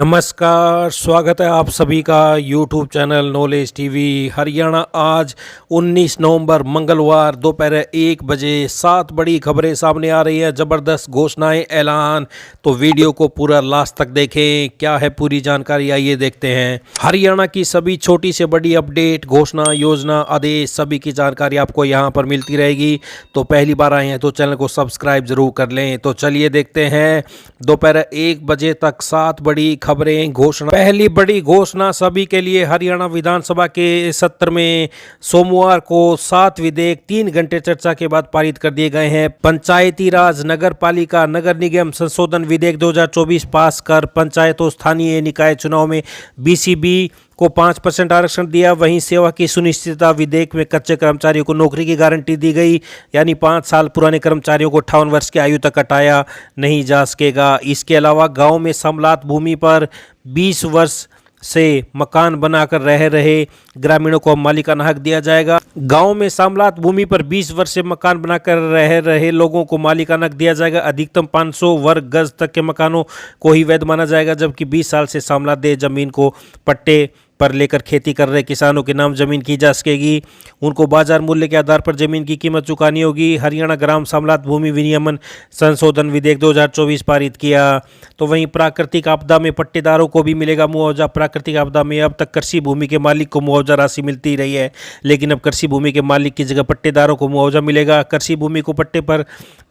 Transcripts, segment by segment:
नमस्कार, स्वागत है आप सभी का YouTube channel knowledge TV Haryana. आज 19 नवंबर मंगलवार दोपहर 1 बजे 7 बड़ी खबरें सामने आ रही हैं। ज़बरदस्त घोषणाएं, ऐलान। तो वीडियो को पूरा लास्ट तक देखें, क्या है पूरी जानकारी आइए देखते हैं। हरियाणा की सभी छोटी से बड़ी अपडेट, घोषणा, योजना, आदेश सभी की जानकारी आपको यहां पर मिलती रहेगी। तो पहली बार आए हैं तो चैनल को सब्सक्राइब जरूर कर लें। तो चलिए देखते हैं दोपहर 1 बजे तक 7 बड़ी खबरें, घोषणा। पहली बड़ी घोषणा सभी के लिए, हरियाणा विधानसभा के सत्र में सोमवार को 7 विधेयक 3 घंटे चर्चा के बाद पारित कर दिए गए हैं। पंचायती राज, नगर पालिका, नगर निगम संशोधन विधेयक 2024 पास कर पंचायत और स्थानीय निकाय चुनाव में बीसीबी को 5% आरक्षण दिया। वहीं सेवा की सुनिश्चितता विधेयक में कच्चे कर्मचारियों को नौकरी की गारंटी दी गई, यानी 5 साल पुराने कर्मचारियों को 58 वर्ष की आयु तक हटाया नहीं जा सकेगा। इसके अलावा गांव में समलात भूमि पर 20 वर्ष से मकान बनाकर रह रहे ग्रामीणों को मालिकाना हक दिया जाएगा। गांव में समलात भूमि पर 20 वर्ष से मकान बनाकर रह रहे लोगों को मालिकाना हक दिया जाएगा। अधिकतम 500 वर्ग गज तक के मकानों को ही वैध माना जाएगा, जबकि 20 साल से समलात दे जमीन को पट्टे पर लेकर खेती कर रहे किसानों के नाम जमीन की जा सकेगी। उनको बाजार मूल्य के आधार पर जमीन की कीमत चुकानी होगी। हरियाणा ग्राम समलात भूमि विनियमन संशोधन विधेयक 2024 पारित किया। तो वहीं प्राकृतिक आपदा में पट्टेदारों को भी मिलेगा मुआवजा। प्राकृतिक आपदा में अब तक कृषि भूमि के मालिक को मुआवजा राशि मिलती रही है, लेकिन अब कृषि भूमि के मालिक की जगह पट्टेदारों को मुआवजा मिलेगा। कृषि भूमि को पट्टे पर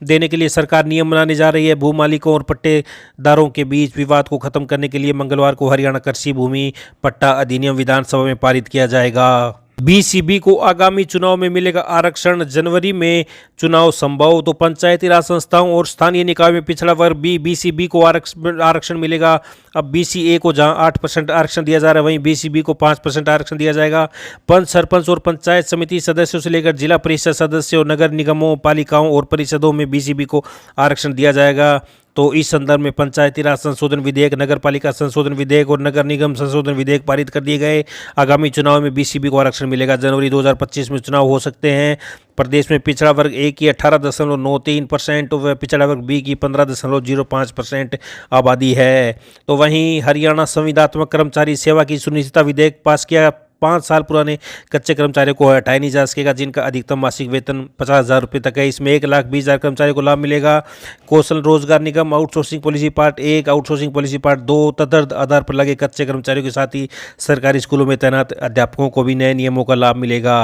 देने के लिए सरकार नियम बनाने जा रही है। भू मालिकों और पट्टेदारों के बीच विवाद को खत्म करने के लिए मंगलवार को हरियाणा कृषि भूमि पट्टा अधिनियम विधानसभा में पारित किया जाएगा। बीसीबी को आगामी चुनाव में मिलेगा आरक्षण, जनवरी में चुनाव संभव। तो पंचायती राज संस्थाओं और स्थानीय निकाय में पिछड़ा वर्ग बीसीबी को आरक्षण मिलेगा। अब बीसीए को जहां 8% आरक्षण दिया जा रहा है, वहीं बीसीबी को 5% आरक्षण दिया जाएगा। पंच, सरपंच और पंचायत समिति सदस्यों से लेकर जिला परिषद सदस्यों, नगर निगमों, पालिकाओं और परिषदों में बीसीबी को आरक्षण दिया जाएगा। तो इस संदर्भ में पंचायती राज संशोधन विधेयक, नगर पालिका संशोधन विधेयक और नगर निगम संशोधन विधेयक पारित कर दिए गए। आगामी चुनाव में बीसीबी को आरक्षण मिलेगा। जनवरी 2025 में चुनाव हो सकते हैं। प्रदेश में पिछड़ा वर्ग ए की 18.93% व पिछड़ा वर्ग बी की 15.05% आबादी है। तो वहीं हरियाणा संविदात्मक कर्मचारी सेवा की सुनिश्चितता विधेयक पास किया। 5 साल पुराने कच्चे कर्मचारियों को हटाया नहीं जा सकेगा, जिनका अधिकतम मासिक वेतन 50,000 रुपये तक है। इसमें 1,20,000 कर्मचारियों को लाभ मिलेगा। Kaushal Rozgar Nigam outsourcing policy part 1, outsourcing policy part 2, तदर्थ आधार पर लगे कच्चे कर्मचारियों के साथ ही सरकारी स्कूलों में तैनात अध्यापकों को भी नए नियमों का लाभ मिलेगा।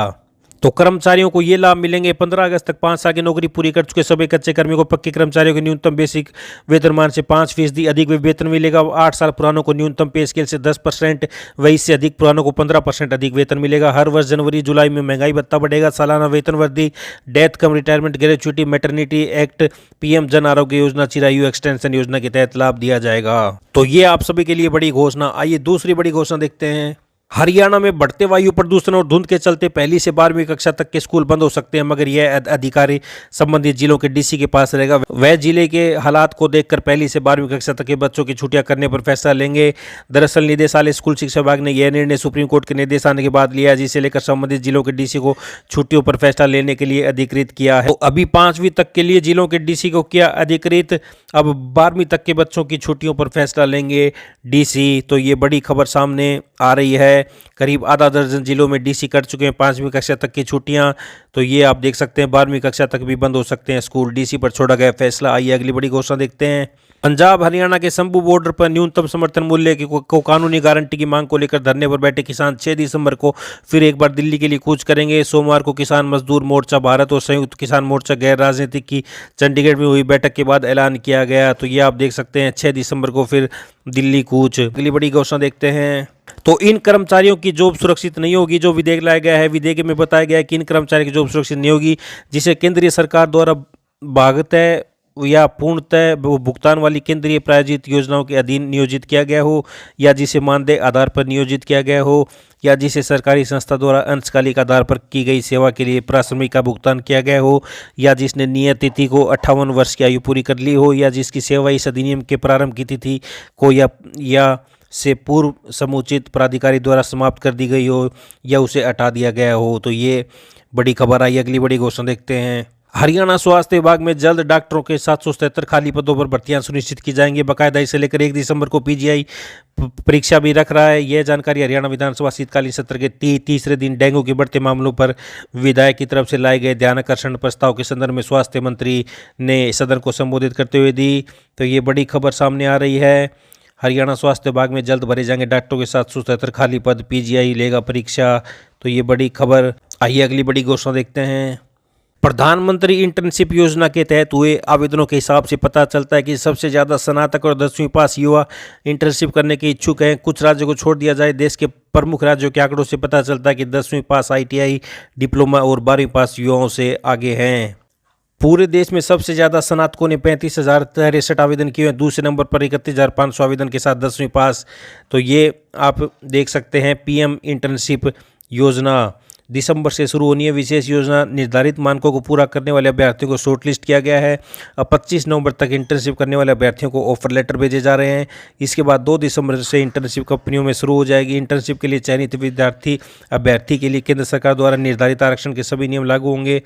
तो कर्मचारियों को ये लाभ मिलेंगे। 15 अगस्त तक 5 साल की नौकरी पूरी कर चुके सभी कच्चे कर्मियों को पक्के कर्मचारियों को न्यूनतम बेसिक वेतनमान से 5% अधिक वेतन मिलेगा। 8 साल पुरानों को न्यूनतम पे स्केल से 10% व इससे अधिक पुरानों को 15% अधिक वेतन मिलेगा। हर वर्ष जनवरी जुलाई में महंगाई भत्ता बढ़ेगा। सालाना वेतन वृद्धि, death cum retirement, gratuity, maternity act, PM Jan Arogya योजना, चिरायु एक्सटेंशन योजना के तहत लाभ दिया जाएगा। तो ये आप सभी के लिए बड़ी घोषणा। आइए दूसरी बड़ी घोषणा देखते हैं। हरियाणा में बढ़ते वायु प्रदूषण और धुंध के चलते पहली से 12वीं कक्षा तक के स्कूल बंद हो सकते हैं, मगर यह अधिकारी संबंधित जिलों के डीसी के पास रहेगा। वह जिले के हालात को देखकर पहली से 12वीं कक्षा तक के बच्चों की छुट्टियां करने पर फैसला लेंगे। दरअसल निदेशालय स्कूल शिक्षा विभाग ने यह निर्णय सुप्रीम कोर्ट के निर्देश आने के बाद लिया, जिसे लेकर संबंधित जिलों के डीसी को छुट्टियों पर फैसला लेने के लिए अधिकृत किया है। तो अभी 5वीं तक के लिए जिलों के डीसी को किया अधिकृत, अब 12वीं तक के बच्चों की छुट्टियों पर फैसला लेंगे डीसी। तो ये बड़ी खबर सामने आ रही है। करीब आधा दर्जन जिलों में डीसी कर चुके हैं 5वीं कक्षा तक की छुट्टियां। तो ये आप देख सकते हैं 12वीं कक्षा तक भी बंद हो सकते हैं स्कूल, डीसी पर छोड़ा गया फैसला। आइए अगली बड़ी घोषणा देखते हैं। पंजाब हरियाणा के शंभू बॉर्डर पर न्यूनतम समर्थन मूल्य को कानूनी गारंटी की मांग को लेकर धरने पर बैठे किसान 6 दिसंबर को फिर एक बार दिल्ली के लिए कूच करेंगे। सोमवार को किसान मजदूर मोर्चा भारत और संयुक्त किसान मोर्चा गैर राजनीतिक की चंडीगढ़ में हुई बैठक के बाद ऐलान किया गया। तो ये आप देख सकते हैं 6 दिसंबर को फिर दिल्ली कूच। अगली बड़ी घोषणा देखते हैं। तो इन कर्मचारियों की जॉब सुरक्षित नहीं होगी। जो विधेयक लाया गया है, विधेयक में बताया गया है कि इन कर्मचारियों की जॉब सुरक्षित नहीं होगी, जिसे केंद्रीय सरकार द्वारा भागतः या पूर्णतः भुगतान वाली केंद्रीय प्रायोजित योजनाओं के अधीन नियोजित किया गया हो, या जिसे मानदेय आधार पर नियोजित किया गया हो, या जिसे सरकारी संस्था द्वारा अंशकालिक आधार पर की गई सेवा के लिए प्राथमिक का भुगतान किया गया हो, या जिसने नियत तिथि को 58 वर्ष की आयु पूरी कर ली हो, या जिसकी सेवा इस अधिनियम के प्रारंभ की तिथि को या से पूर्व समुचित प्राधिकारी द्वारा समाप्त कर दी गई हो, या उसे हटा दिया गया हो। तो ये बड़ी खबर आई। अगली बड़ी घोषणा देखते हैं। हरियाणा स्वास्थ्य विभाग में जल्द डॉक्टरों के 777 खाली पदों पर भर्तियां सुनिश्चित की जाएंगी। बाकायदा इसे लेकर 1 दिसंबर को पीजीआई परीक्षा भी रख रहा है। यह जानकारी हरियाणा विधानसभा शीतकालीन सत्र के तीसरे दिन डेंगू के बढ़ते मामलों पर विधायक की तरफ से लाए गए ध्यानाकर्षण प्रस्ताव के संदर्भ में स्वास्थ्य मंत्री ने सदन को संबोधित करते हुए दी। तो ये बड़ी खबर सामने आ रही है। हरियाणा स्वास्थ्य विभाग में जल्द भरे जाएंगे डॉक्टरों के 777 खाली पद, पीजीआई लेगा परीक्षा। तो ये बड़ी खबर। आइए अगली बड़ी घोषणा देखते हैं। प्रधानमंत्री इंटर्नशिप योजना के तहत हुए आवेदनों के हिसाब से पता चलता है कि सबसे ज़्यादा स्नातक और 10वीं पास युवा इंटर्नशिप करने के इच्छुक हैं। कुछ राज्यों को छोड़ दिया जाए। देश के प्रमुख राज्यों के आंकड़ों से पता चलता है कि 10वीं पास, ITI, डिप्लोमा और 12वीं पास युवाओं से आगे हैं। पूरे देश में सबसे ज़्यादा स्नातकों ने 35,063 आवेदन किए हैं। दूसरे नंबर पर 31,500 आवेदन के साथ 10वीं पास। तो ये आप देख सकते हैं। PM इंटर्नशिप योजना दिसंबर से शुरू होनी है। विशेष योजना निर्धारित मानकों को पूरा करने वाले अभ्यर्थियों को शॉर्टलिस्ट किया गया है। अब 25 नवंबर तक इंटर्नशिप करने वाले अभ्यर्थियों को ऑफर लेटर भेजे जा रहे हैं। इसके बाद 2 दिसंबर से इंटर्नशिप कंपनियों में शुरू हो जाएगी। इंटर्नशिप के लिए चयनित अभ्यर्थी के लिए केंद्र सरकार द्वारा निर्धारित आरक्षण के सभी नियम लागू होंगे।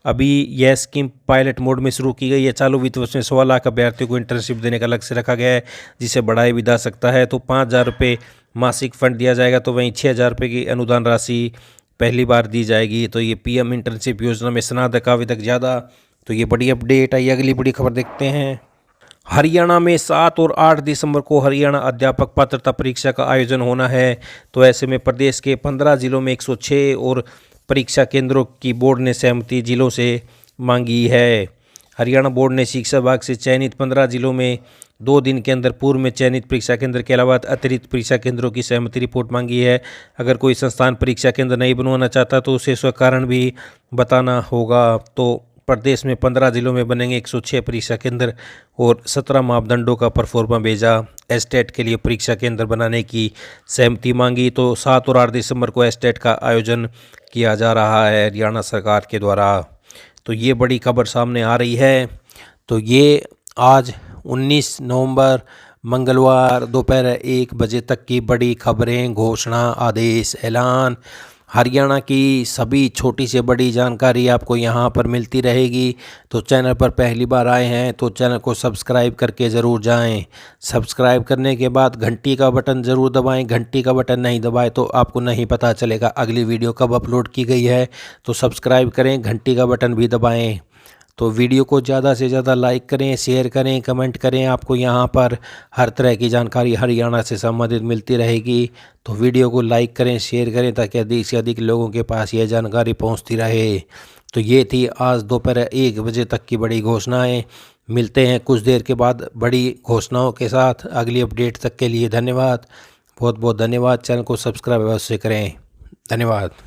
अभी यह स्कीम पायलट मोड में शुरू की गई है। चालू वित्त वर्ष में 1.25 लाख अभ्यर्थियों को इंटर्नशिप देने का लक्ष्य रखा गया है, जिसे बढ़ाया भी जा सकता है। तो 5,000 रुपये मासिक फंड दिया जाएगा। तो वहीं 6,000 रुपये की अनुदान राशि पहली बार दी जाएगी। तो ये PM इंटर्नशिप योजना में स्नातक आवेदक ज़्यादा। तो ये बड़ी अपडेट है। अगली बड़ी खबर देखते हैं। हरियाणा में 7 और 8 दिसंबर को हरियाणा अध्यापक पात्रता परीक्षा का आयोजन होना है। तो ऐसे में प्रदेश के 15 जिलों में 106 और परीक्षा केंद्रों की बोर्ड ने सहमति जिलों से मांगी है। हरियाणा बोर्ड ने शिक्षा विभाग से चयनित 15 जिलों में 2 दिन के अंदर पूर्व में चयनित परीक्षा केंद्र के अलावा अतिरिक्त परीक्षा केंद्रों की सहमति रिपोर्ट मांगी है। अगर कोई संस्थान परीक्षा केंद्र नहीं बनवाना चाहता तो उसे उसका कारण भी बताना होगा। तो प्रदेश में 15 जिलों में बनेंगे 106 परीक्षा केंद्र और 17 मापदंडों का परफॉर्मा भेजा। एस्टेट के लिए परीक्षा केंद्र बनाने की सहमति मांगी। तो 7 और 8 दिसंबर को एस्टेट का आयोजन किया जा रहा है हरियाणा सरकार के द्वारा। तो ये बड़ी खबर सामने आ रही है। तो ये आज 19 नवंबर मंगलवार दोपहर 1 बजे तक की बड़ी खबरें, घोषणा, आदेश, ऐलान। हरियाणा की सभी छोटी से बड़ी जानकारी आपको यहाँ पर मिलती रहेगी। तो चैनल पर पहली बार आए हैं तो चैनल को सब्सक्राइब करके ज़रूर जाएं। सब्सक्राइब करने के बाद घंटी का बटन ज़रूर दबाएं। घंटी का बटन नहीं दबाएं तो आपको नहीं पता चलेगा अगली वीडियो कब अपलोड की गई है। तो सब्सक्राइब करें, घंटी का बटन भी दबाएं। तो वीडियो को ज़्यादा से ज़्यादा लाइक करें, शेयर करें, कमेंट करें। आपको यहाँ पर हर तरह की जानकारी हरियाणा से संबंधित मिलती रहेगी। तो वीडियो को लाइक करें, शेयर करें ताकि अधिक से अधिक लोगों के पास यह जानकारी पहुँचती रहे। तो ये थी आज दोपहर 1 बजे तक की बड़ी घोषणाएँ। मिलते हैं कुछ देर के बाद बड़ी घोषणाओं के साथ। अगली अपडेट तक के लिए धन्यवाद, बहुत बहुत धन्यवाद। चैनल को सब्सक्राइब अवश्य करें। धन्यवाद।